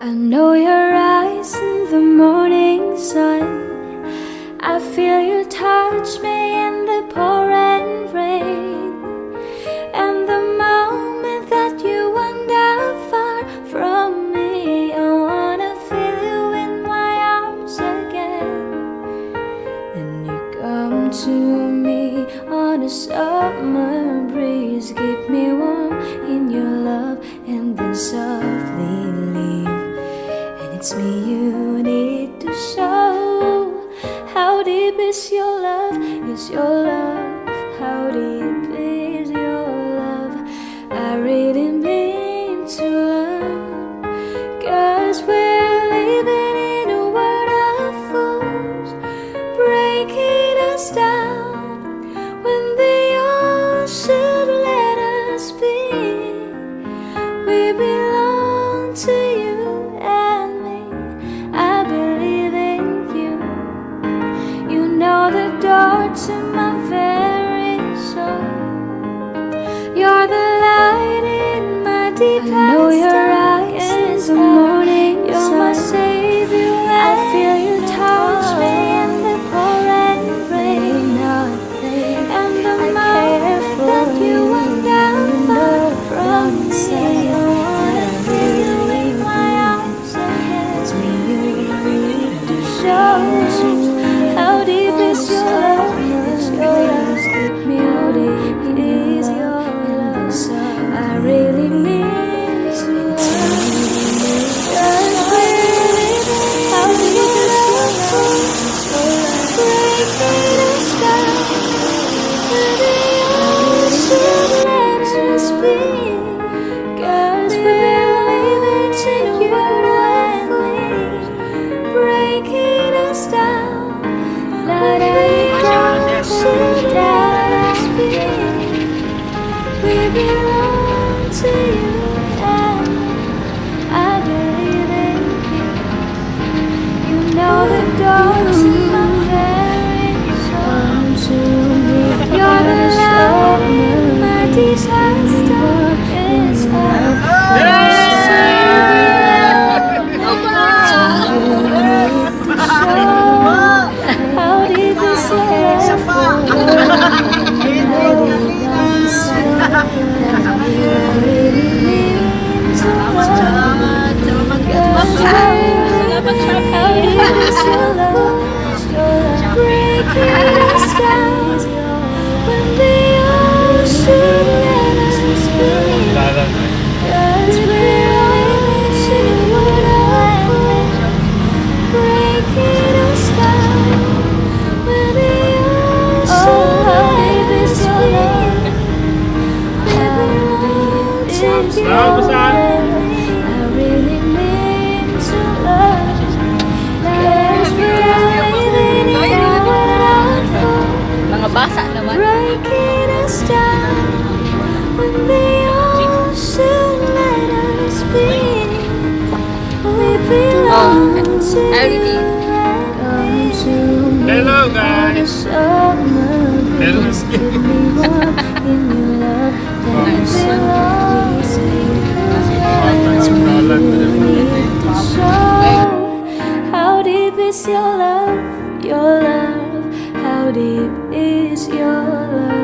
I know your eyes in the morning sun. I feel you touch me in the pouring rain. And the moment that you wander far from me, I wanna feel you in my arms again. Then you come to me on a summer breeze, keep me warm in your love, and then softly leave. It's me you need to show. How deep is your love? Is your love? How deep is your love? I really mean to learn, 'cause we're living in a world of fools, breaking us down when they all should let us be. We belong to you. The door to my very soul. You're the light in my deepest. I know your eyes in the morning. You're my savior. I feel you touch me in the pouring rain. And the moment that you went down far from me, I wanna feel you in my arms again. It's me you need to show. How deep is your love? Is your love? Keep me how deep is your love? I really mean to love. 'Cause we're living how deep is your love? Breaking us down when the ocean let us be. 'Cause we're living to you and me, breaking us down. Let it should let us be. We belong to you and me. I believe in you. You know the door to my very soul. To me, you're the light in my disaster. It's breaking us down when the ocean let us be. 'Cause we're living to what I want, breaking us down when the ocean let us be. We belong to you. I really mean to love. 'Cause we're living in what I want, Mga basa naman. breaking us down when the ocean let us be. We belong to you. Come to me. Hello guys. Summer breeze, keep me warm in your love. Then belong to you. It's me you need to show. How deep is your love? Your love. How deep is your love?